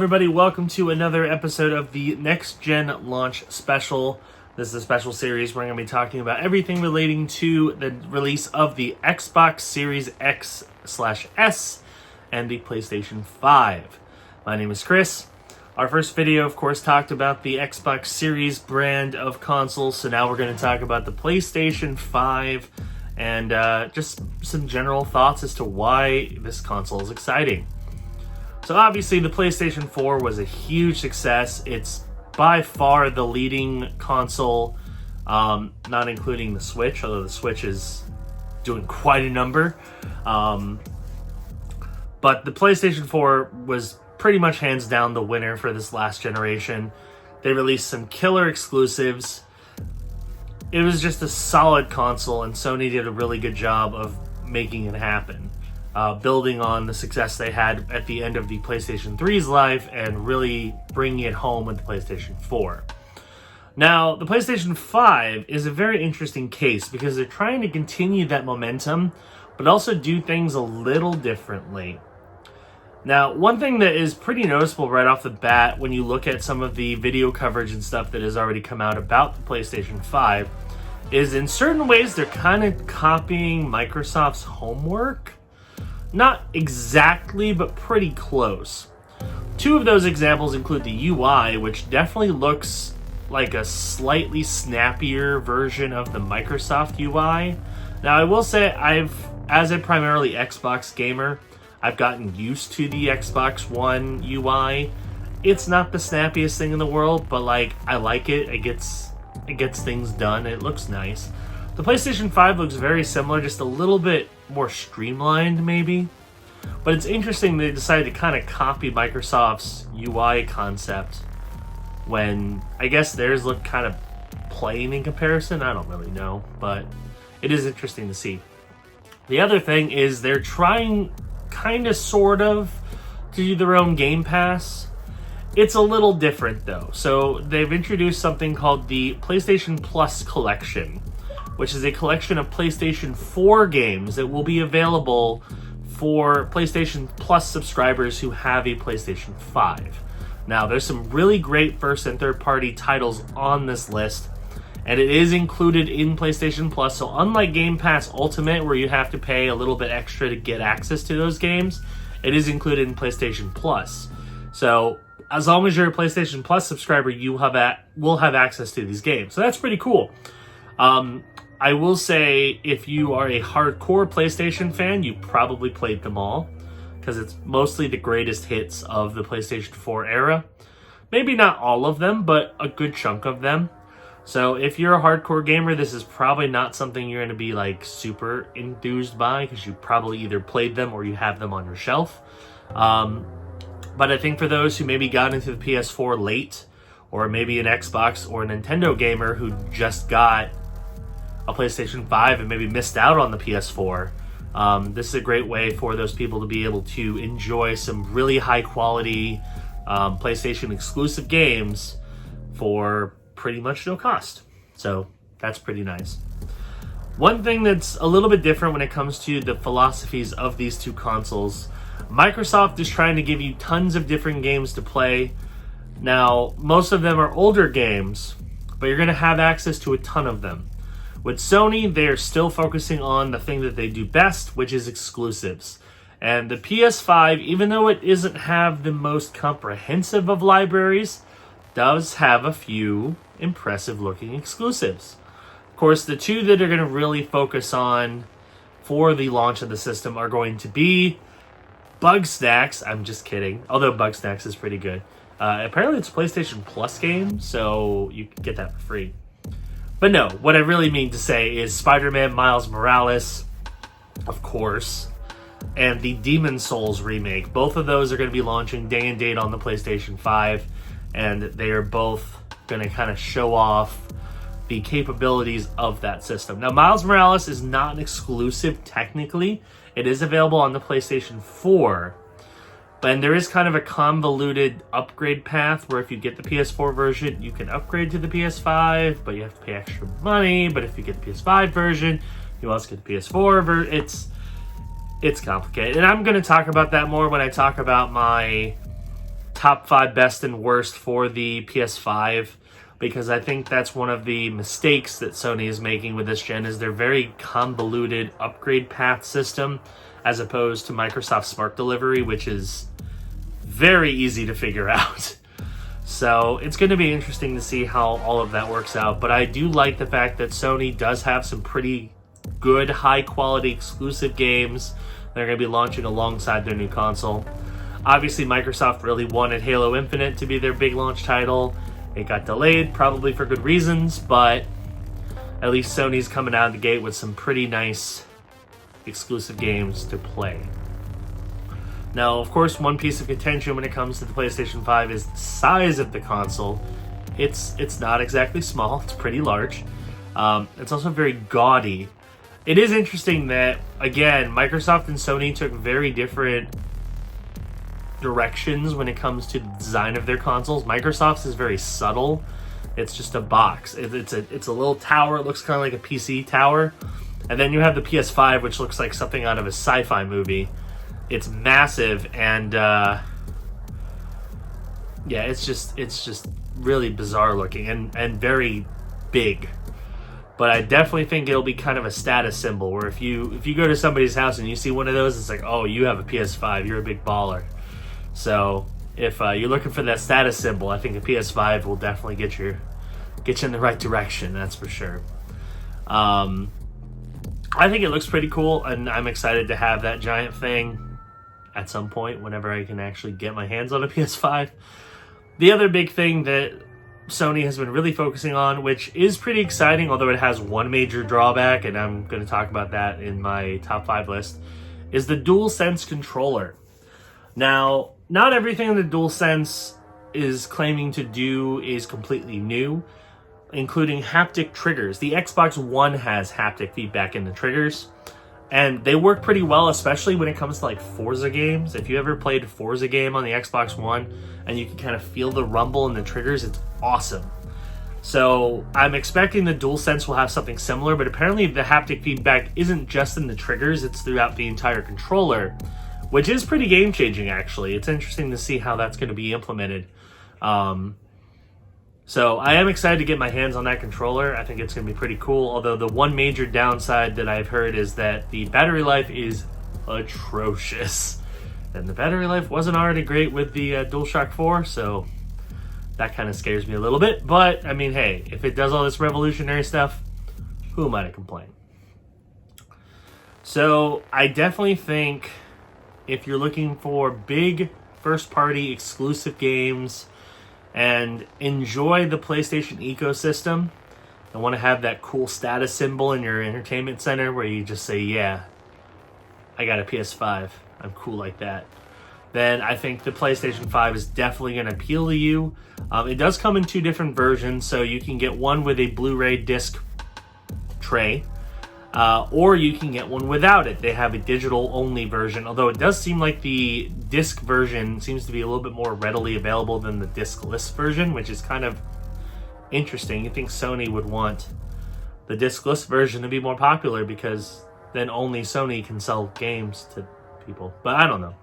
everybody, welcome to another episode of the Next Gen Launch Special. This is a special series where I'm going to be talking about everything relating to the release of the Xbox Series X/S and the PlayStation 5. My name is Chris. Our first video, of course, talked about the Xbox Series brand of consoles, so now we're going to talk about the PlayStation 5 and just some general thoughts as to why this console is exciting. So obviously the PlayStation 4 was a huge success. It's by far the leading console, not including the Switch, although the Switch is doing quite a number. But the PlayStation 4 was pretty much hands down the winner for this last generation. They released some killer exclusives. It was just a solid console, and Sony did a really good job of making it happen. Building on the success they had at the end of the PlayStation 3's life and really bringing it home with the PlayStation 4. Now, the PlayStation 5 is a very interesting case because they're trying to continue that momentum, but also do things a little differently. Now, one thing that is pretty noticeable right off the bat when you look at some of the video coverage and stuff that has already come out about the PlayStation 5 is in certain ways they're kind of copying Microsoft's homework. Not exactly, but pretty close. Two of those examples include the UI, which definitely looks like a slightly snappier version of the Microsoft UI. Now, I will say as a primarily Xbox gamer, I've gotten used to the Xbox One UI. It's not the snappiest thing in the world, but I like it. It gets things done. It looks nice. The PlayStation 5 looks very similar, just a little bit more streamlined maybe. But it's interesting they decided to kind of copy Microsoft's UI concept when I guess theirs looked kind of plain in comparison. I don't really know, but it is interesting to see. The other thing is they're trying kind of sort of to do their own Game Pass. It's a little different though. So they've introduced something called the PlayStation Plus Collection, which is a collection of PlayStation 4 games that will be available for PlayStation Plus subscribers who have a PlayStation 5. Now, there's some really great first and third party titles on this list, and it is included in PlayStation Plus. So unlike Game Pass Ultimate, where you have to pay a little bit extra to get access to those games, it is included in PlayStation Plus. So as long as you're a PlayStation Plus subscriber, you will have access to these games. So that's pretty cool. I will say, if you are a hardcore PlayStation fan, you probably played them all, because it's mostly the greatest hits of the PlayStation 4 era. Maybe not all of them, but a good chunk of them. So if you're a hardcore gamer, this is probably not something you're going to be super enthused by, because you probably either played them or you have them on your shelf. But I think for those who maybe got into the PS4 late, or maybe an Xbox or a Nintendo gamer who just got a PlayStation 5 and maybe missed out on the PS4, this is a great way for those people to be able to enjoy some really high quality PlayStation exclusive games for pretty much no cost. So that's pretty nice. One thing that's a little bit different when it comes to the philosophies of these two consoles, Microsoft is trying to give you tons of different games to play. Now, most of them are older games, but you're going to have access to a ton of them. With Sony, they're still focusing on the thing that they do best, which is exclusives. And the PS5, even though it doesn't have the most comprehensive of libraries, does have a few impressive-looking exclusives. Of course, the two that are going to really focus on for the launch of the system are going to be Bugsnax. I'm just kidding, although Bugsnax is pretty good. Apparently, it's a PlayStation Plus game, so you can get that for free. But no, what I really mean to say is Spider-Man Miles Morales, of course, and the Demon's Souls remake. Both of those are going to be launching day and date on the PlayStation 5, and they are both going to kind of show off the capabilities of that system. Now, Miles Morales is not an exclusive technically. It is available on the PlayStation 4, and there is kind of a convoluted upgrade path where if you get the PS4 version, you can upgrade to the PS5, but you have to pay extra money. But if you get the PS5 version, you also get the PS4 version. It's complicated. And I'm going to talk about that more when I talk about my top 5 best and worst for the PS5, because I think that's one of the mistakes that Sony is making with this gen, is their very convoluted upgrade path system, as opposed to Microsoft Smart Delivery, which is very easy to figure out. So it's going to be interesting to see how all of that works out. But I do like the fact that Sony does have some pretty good, high-quality exclusive games they're going to be launching alongside their new console. Obviously, Microsoft really wanted Halo Infinite to be their big launch title. It got delayed, probably for good reasons, but at least Sony's coming out of the gate with some pretty nice exclusive games to play. Now, of course, one piece of contention when it comes to the PlayStation 5 is the size of the console. It's not exactly small, it's pretty large. It's also very gaudy. It is interesting that, again, Microsoft and Sony took very different directions when it comes to the design of their consoles. Microsoft's is very subtle. It's just a box. It's a little tower. It looks kind of like a PC tower. And then you have the PS5, which looks like something out of a sci-fi movie. It's massive, and yeah, it's just really bizarre looking and very big. But I definitely think it'll be kind of a status symbol, where if you go to somebody's house and you see one of those, it's like, oh, you have a PS5, you're a big baller. So if you're looking for that status symbol, I think a PS5 will definitely get you in the right direction. That's for sure. I think it looks pretty cool, and I'm excited to have that giant thing at some point whenever I can actually get my hands on a PS5. The other big thing that Sony has been really focusing on, which is pretty exciting, although it has one major drawback, and I'm going to talk about that in my top 5 list, is the DualSense controller. Now, not everything in the DualSense is claiming to do is completely new, including haptic triggers. The Xbox One has haptic feedback in the triggers, and they work pretty well, especially when it comes to like Forza games. If you ever played a Forza game on the Xbox One and you can kind of feel the rumble in the triggers, it's awesome. So I'm expecting the DualSense will have something similar, but apparently the haptic feedback isn't just in the triggers, it's throughout the entire controller, which is pretty game-changing, actually. It's interesting to see how that's going to be implemented. So I am excited to get my hands on that controller. I think it's going to be pretty cool, although the one major downside that I've heard is that the battery life is atrocious. And the battery life wasn't already great with the DualShock 4, so that kind of scares me a little bit. But, I mean, hey, if it does all this revolutionary stuff, who am I to complain? So I definitely think if you're looking for big first-party exclusive games and enjoy the PlayStation ecosystem and want to have that cool status symbol in your entertainment center where you just say, yeah, I got a PS5, I'm cool like that, then I think the PlayStation 5 is definitely going to appeal to you. It does come in 2 different versions, so you can get one with a Blu-ray disc tray, or you can get one without it. They have a digital-only version, although it does seem like the disc version seems to be a little bit more readily available than the discless version, which is kind of interesting. You think Sony would want the discless version to be more popular because then only Sony can sell games to people. But I don't know.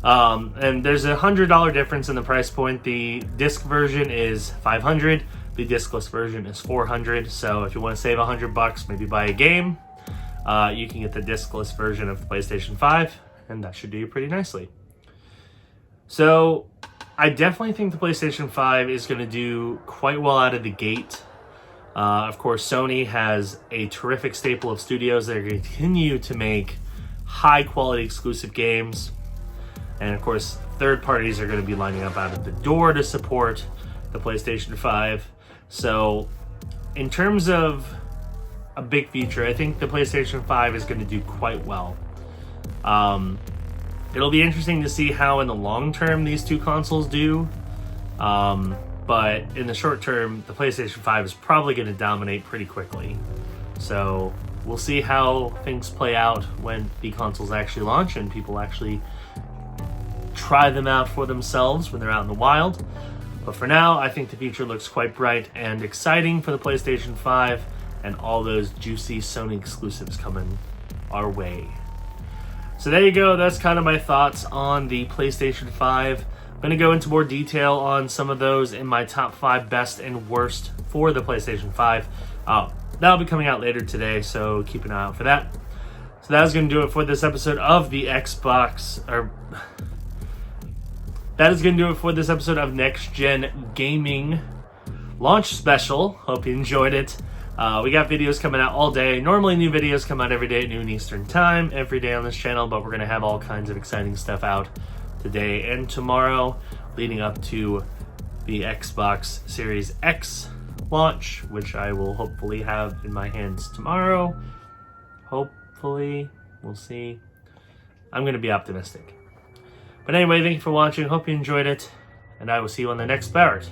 And there's a $100 difference in the price point. The disc version is $500. The discless version is $400. So if you want to save $100, maybe buy a game, you can get the discless version of the PlayStation 5, and that should do you pretty nicely. So I definitely think the PlayStation 5 is going to do quite well out of the gate. Of course, Sony has a terrific staple of studios that are going to continue to make high-quality exclusive games. And, of course, third parties are going to be lining up out of the door to support the PlayStation 5. So, in terms of a big feature, I think the PlayStation 5 is going to do quite well. It'll be interesting to see how in the long term these two consoles do. But in the short term, the PlayStation 5 is probably going to dominate pretty quickly. So we'll see how things play out when the consoles actually launch and people actually try them out for themselves when they're out in the wild. But for now, I think the future looks quite bright and exciting for the PlayStation 5 and all those juicy Sony exclusives coming our way. So there you go. That's kind of my thoughts on the PlayStation 5. going to go into more detail on some of those in my top 5 best and worst for the PlayStation 5. That'll be coming out later today, so keep an eye out for that. So that's going to do it for this episode of the that is going to do it for this episode of Next Gen Gaming Launch Special. Hope you enjoyed it. We got videos coming out all day. Normally new videos come out every day at noon Eastern time, every day on this channel, but we're going to have all kinds of exciting stuff out today and tomorrow leading up to the Xbox Series X launch, which I will hopefully have in my hands tomorrow. Hopefully. We'll see. I'm going to be optimistic. But anyway, thank you for watching. Hope you enjoyed it. And I will see you on the next part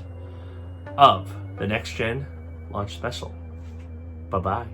of the Next Gen Launch Special. Bye-bye.